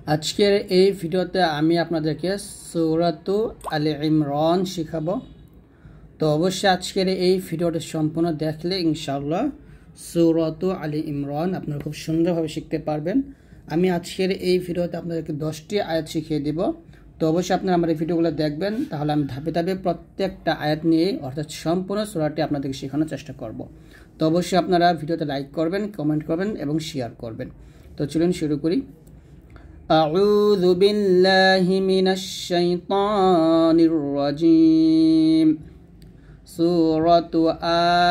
আজকের এই ভিডিওতে আমি আপনাদেরকে সূরাতু আলে ইমরান শেখাবো। তো অবশ্যই আজকের এই ভিডিওটা সম্পূর্ণ দেখলে ইনশাআল্লাহ সূরাতু আলে ইমরান আপনারা খুব সুন্দরভাবে শিখতে পারবেন। আমি আজকের এই ভিডিওতে আপনাদেরকে 10টি আয়াত শিখিয়ে দেব। তো অবশ্যই আপনারা আমার এই ভিডিওগুলো দেখবেন, তাহলে আমি ধাপে ধাপে প্রত্যেকটা আয়াত নিয়ে অর্থাৎ সম্পূর্ণ সূরাটি আপনাদেরকে শেখানোর চেষ্টা করব। তো অবশ্যই আপনারা ভিডিওতে লাইক করবেন, কমেন্ট করবেন এবং শেয়ার করবেন। তো চলুন শুরু করি। أعوذ بالله من الشيطان الرجيم. سورة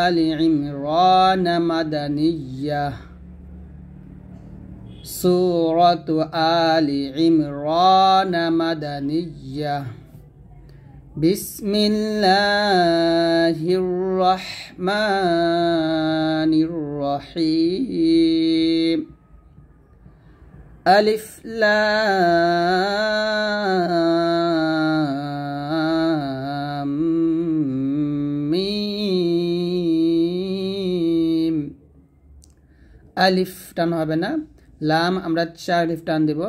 آل عمران مدنية. سورة آل عمران مدنية. بسم الله الرحمن الرحيم. ألف لام মিম। আলিফ টান হবে না, লাম আমরা 4 লিফ টান দেব।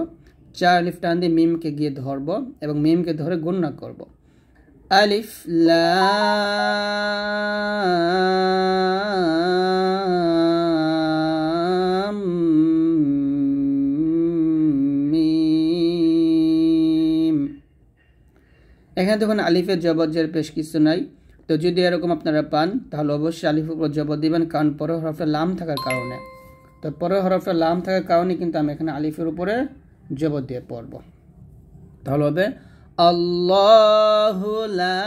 4 লিফ টান দিয়ে মিমকে গিয়ে ধরব এবং মিমকে ধরে গুণনা করব। আলিফ লাম মিম। এখানে দেখুন আলিফের জবর পেশ কিছু নাই। তো যদি এরকম আপনারা পান তাহলে অবশ্যই আলিফের উপর জবর দিবেন, কারণ পরের হরফে লাম থাকার কারণে। তো পরের হরফে লাম থাকার কারণে কিন্তু আমি এখানে আলিফের উপরে জবর দিয়ে পড়ব। তাহলে হবে আল্লাহু লা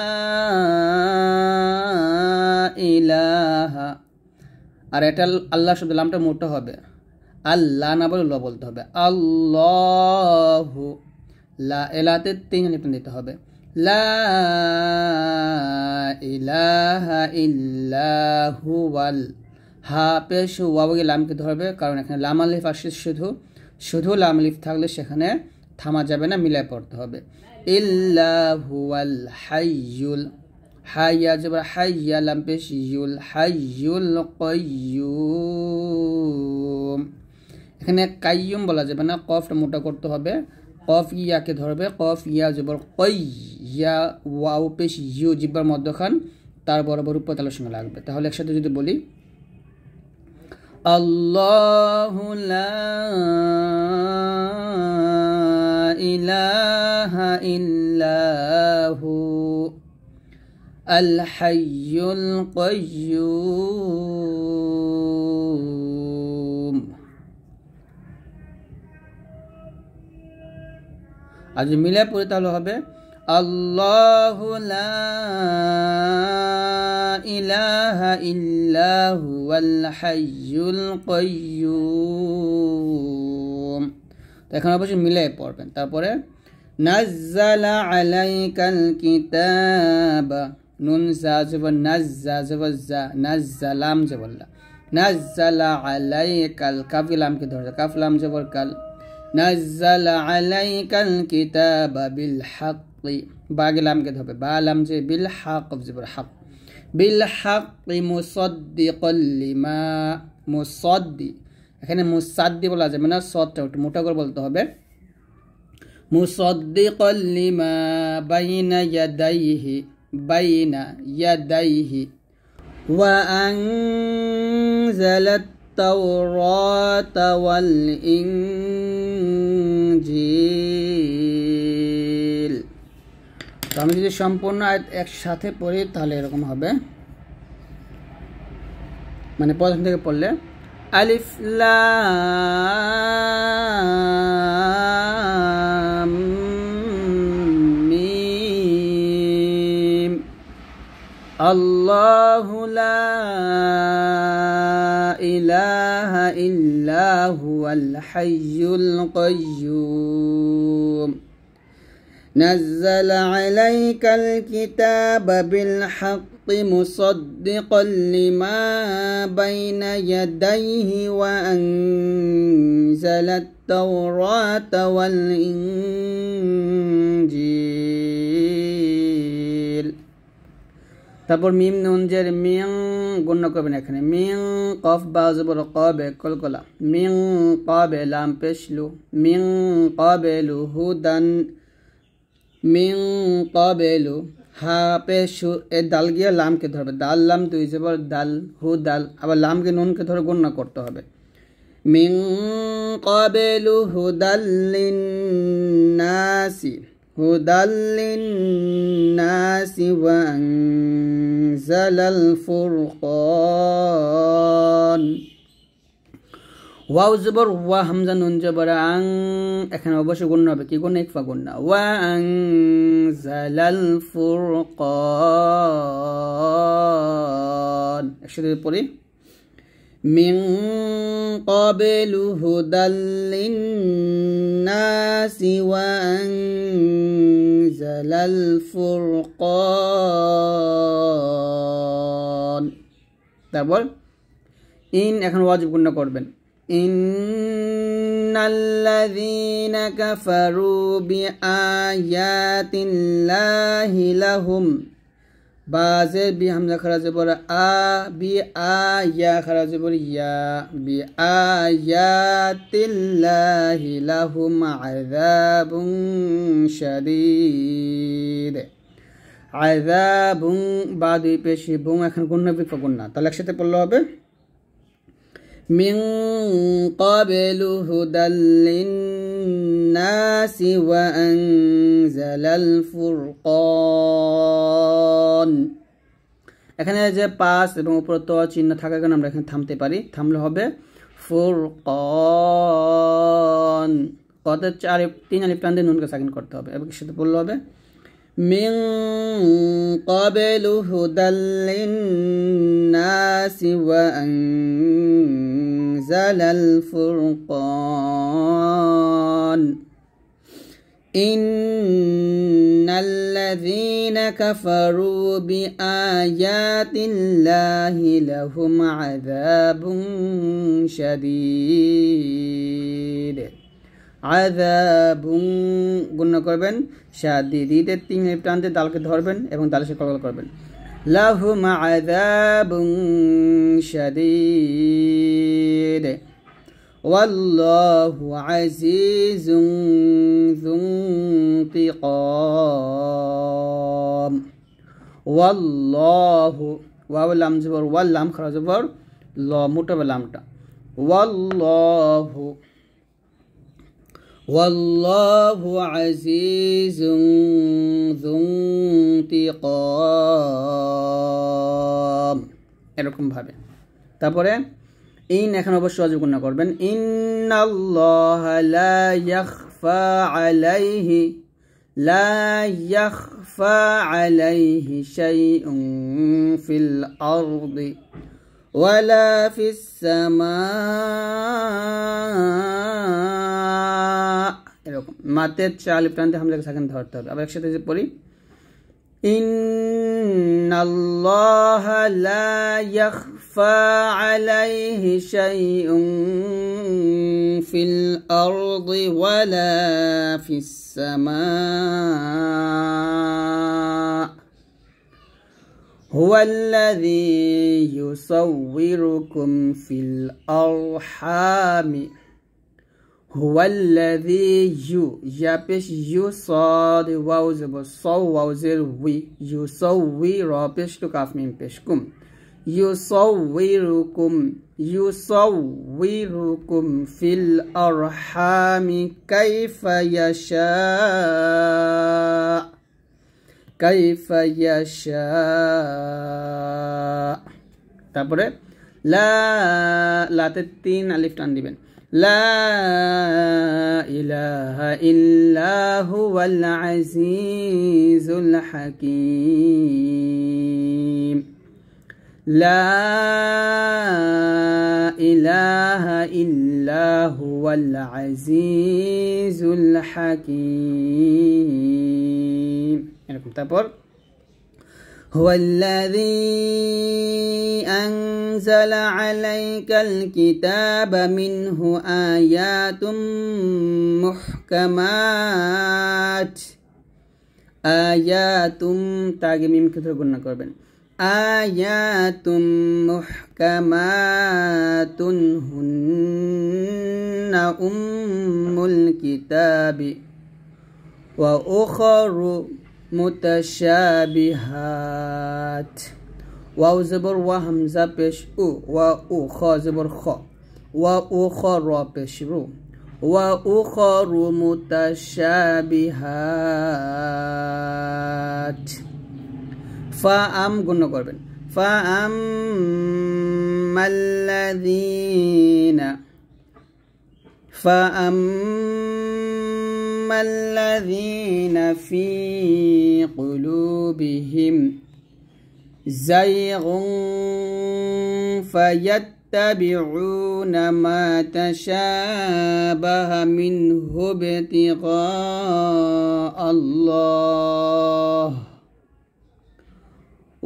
ইলাহা। আর এটা আল্লাহ শব্দ লামটা মোটা হবে, আল্লাহ না বলে ল বলতে হবে। আল্লাহু লা এলাতে 3 লিফ দিতে হবে। লা ইলাহা ইল্লাহু ওয়াল হা পেশ ওয়াওকে লামকে ধরবে, কারণ এখানে লাম আলিফ আসছে। শুধু লাম আলিফ থাকলে সেখানে থামা যাবে না, মিলায় পড়তে হবে। ইল্লাহু ওয়াল হাইয়ুল হাইয়া জবর হাইয়া লাম পেশ ইউল হাইয়ুল কাইয়ুম। এখানে কাইয়ুম বলা যাবে না, কফটা মোটা করতে হবে। কফ ইয়াকে ধরবে, কফ ইয়া জবর কই ইয়া ওয়াও পেশ ইউ জিব্বার মধ্যখান তার বরাবর উপর তালের সঙ্গে লাগবে। তাহলে একসাথে যদি বলি আল্লাহু লা ইলাহা ইল্লাহু আল হাইয়ুল কাইয়ুম। আর যদি মিলে পড়ে তাহলে হবে আল্লাহু লা ইলাহা ইল্লাহু আল হাইয়ুল কাইয়ুম। তো এখন অবশ্যই মিলে পড়বেন। তারপরে নাজ্জালা আলাইকাল কিতাবা নুন জা জবর নাজ্জা জবর জা নাজ্জা লাম জবর লা নাজ্জালা আলাইকাল কাফ লামকে ধরে কাফ লাম জবর কাল নাজ্জালা আলাইকাল কিতাবা বিল হাক্কি বাগে লামকে ধরবে বা লাম যে বিল হাক জবর হাক বিল হাক্কি মুসাদ্দিকাল লিমা মুসাদ্দি। এখানে মুসাদ্দি বলা যাবে না, সদটা একটু মোটা করে বলতে হবে। মুসাদ্দিকাল লিমা বাইনা ইয়াদাইহি বাইনা ইয়াদাইহি ওয়া আনজালাত তাওরাতা ওয়াল ইনজিল। তো আমি যদি সম্পূর্ণ আয়াত একসাথে পড়ি তাহলে এরকম হবে, মানে প্রথম থেকে পড়লে আলিফ লাম মিম আল্লাহু লা ইলাহা ইল্লাহু আল হাইয়ুল কাইয়ুম। نزل عليك الكتاب بالحق مصدقا لما بين يديه وأنزل التوراة والإنجيل তারপর মিম নুন জের মিং গুণনা করবেন এখানে মিং কফ বা জবর কবে কলকলা মিং কবে লাম পেশ লু মিং কবে লু হুদান মিং কবে লু হা পেশ এ দাল গিয়ে লামকে ধরবে দাল লাম দুই জবর দাল হু দাল আবার লামকে নুনকে ধরে গুণনা করতে হবে মিং কবে লু হুদাল লিন্নাসি হুদাল লিন্নাসি ওয়া আনজালাল ফুরকান ওয়াও জবর ওয়া হামজা নুন জবর আং এখানে অবশ্যই গুণ হবে কি গুণ ইকফা গুণ না ওয়া আনজালাল ফুরকান একসাথে পড়ি মিন ক্বাবলু হুদাল লিন্নাসি ওয়া আনজালাল ফুরকান তারপর ইন এখন ওয়াজিব গুণ করবেন ইন্নাল্লাযীনা কাফারু বিআয়াতিল্লাহি লাহুম বাজে বি হামজা খারা জবর আ বি আয়া খারা জবর ইয়া বি আয়াতিল্লাহি লাহুম আযাবুন শাদীদ আযাবুন বা দুই পেশি বুন এখন গুণ বিফা গুণ না তাহলে একসাথে পড়লে হবে মিন ক্বাবলু হুদাল লিন্নাসি ওয়া আনজালাল ফুরকান এখানে যে পাস এবং উপরে তো চিহ্ন থাকার কারণে আমরা এখানে থামতে পারি থামলে হবে ফুরকান কতে চার তিন আলিফ টান দিয়ে নুনকে সাকিন করতে হবে এবং সাথে বললে হবে মিন ক্বাবলু হুদাল লিন্নাসি ওয়া আনজালাল ফুরকান ইন্নাল্লাযীনা কাফারু বিআয়াতিল্লাহি লাহুম আযাবুন শাদীদ আযাবুন গুণনা করবেন শাদীদ তিন প্রান্তে দালকে ধরবেন এবং দালের সাথে কলকলা করবেন লাহুম আযাবুন শাদীদ ওয়াল্লাহু আজিজুন যু ইনতিকাম ওয়াল্লাহু ওয়াও লাম জবর ওয়াল লাম খারা জবর ল মোটা লামটা ওয়াল্লাহু ওয়াল্লাহু আজিজুন যু ইনতিকাম এরকম ভাবে তারপরে ইন এখন অবশ্যই ওয়াজিব গুণনা করবেন ইন্নাল্লাহা লা ইয়াখফা আলাইহি শাইউন ফিল আরদি ওয়ালা ফিস সামা এরকম মাতে চার আলিফ টানতে হামজাকে সাকিন ধরতে হবে আবার একসাথে যে পড়ি ইন্নাল্লাহা লা ইয়াখফা আলাইহি শাইউন ফিল আরদি ওয়ালা ফিস সামা হুয়াল্লাযী ইউসাউবিরুকুম ফিল আরহামি হুয়াল্লাযী ইয়া পেশ ইউ সাদ ওয়াও জবর সাও ওয়াও জের উই ইউসাউই র পেশ টু কাফ মিম পেশ কুম ইউসাউবিরুকুম ফিল আরহামি কাইফা ইয়াশা তারপরে লাতে তিন আলিফ টান দিবেন লা ইলাহা ইল্লা হুয়াল আজিজুল হাকীম লা ইলাহা ইল্লা হুয়াল আজিজুল হাকীম এরকম তারপর হুয়াল্লাযী আনজালা আলাইকাল কিতাবা মিনহু আয়াতুম মুহকামাত আয়াতুম তাগে মিমকে ধরে গণনা করবেন আয়াতুম মুহকামাতুন হুন্না উম্মুল কিতাবি ওয়া উখারু মুতাশাবিহাত। ওয়াও জবর ওয়া, হামজা পেশ উ, ওয়া উ, খ জবর খ, ওয়া উ খ র পেশ রু, ওয়া উখারু মুতাশাবিহাত। ফা আম গুণ করবেন, ফা আম্মাল্লাযীনা, ফা আম্মাল্লাযীনা ফি কুলুবিহিম যায়গুন ফায়াত্তাবিউনা মা তাশাবাহা মিনহু ইবতিগাআল্লাহ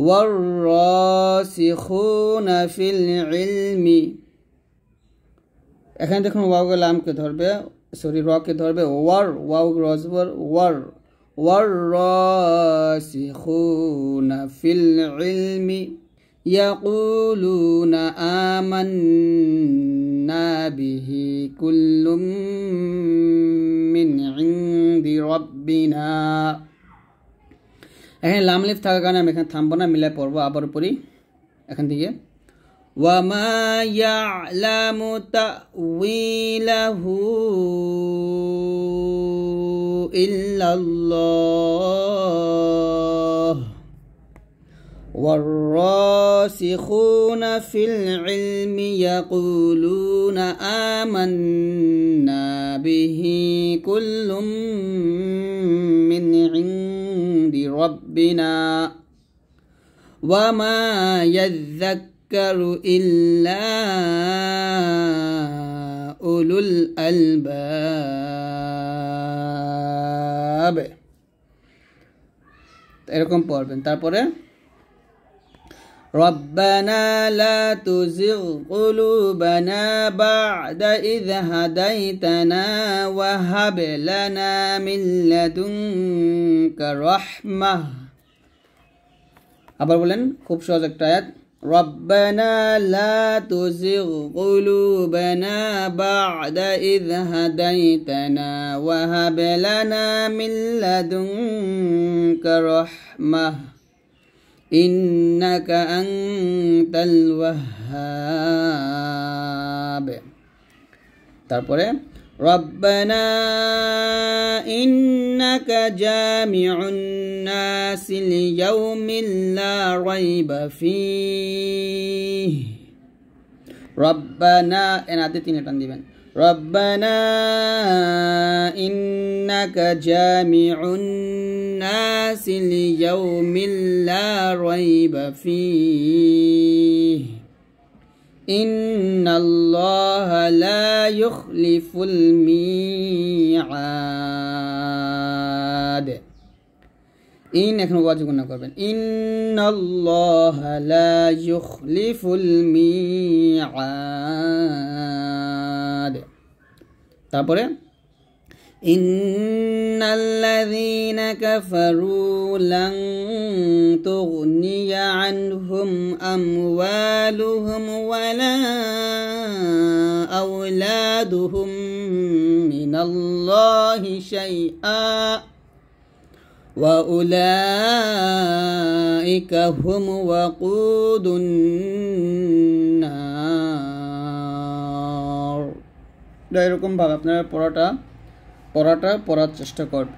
ওয়ার-রাসিখুনা ফিল ইলমি। এখানে দেখুন ওয়াও লামকে ধরবে, সরি র কে ধরবে, ওয়ার, ওয়াও রজবর ওয়ার, ওয়ার-রাসিখুনা ফিল ইলমি ইয়াকুলুনা আমান্না বিহি কুল্লুম মিন ইনদি রাব্বিনা। এখানে লাম লিফ থাকার কারণে আমি এখানে থামবো না, মিলে পড়বো আবার পড়ি এখান থেকে। ওয়ামা ইয়ালামু তাউইলাহু ইল্লাল্লাহ ওয়ার-রাসিখুনা ফিল ইলমি ইয়াকুলুনা আমান্না বিহি কুল্লুম মিন ইনদি রাব্বিনা ওয়ামা ইয়াযযাক্কারু ইল্লা উলুল আলবাব। এরকম পড়বেন। তারপরে রব্বানা লা তুজিগ কুলুবানা বা'দা ইয হাদাইতানা ওয়া হাব লানা মিন লাদুনকা রাহমাহ। আবার বলেন, খুব সহজ একটা আয়াত। রব্বানা লা তুজিগ কুলুবানা বা'দা ইয হাদাইতানা ওয়া হাব লানা মিন লাদুনকা রাহমাহ ইন্নাকা আনতাল ওয়াহ্হাব। তারপরে রব্বানা ইন্নাকা জামিউন নাসি লিয়াউমিন লা রাইবা ফীহি। রব্বানা এনাতে তিনে টান দিবেন। রব্বানা ইন্নাকা জামিউন নাসি লিয়াউমিন লা রাইবা ফীহি ইন্নাল্লাহা লা ইউখলিফুল মিআদ। ইন এখন ওয়াজ গুণা করবেন, ইন্নাল্লাহা লা ইউখলিফুল মিআদ। তারপরে ইন্নাল্লাযীনা কাফারু লান তুগনিয়া আনহুম আমওয়ালুহুম ওয়ালা আওলাদুহুম মিনাল্লাহি শাইআ ওয়া উলাইকা হুম ওয়াকুদুন নার। এরকম ভাবে আপনারা পড়ার চেষ্টা করবেন।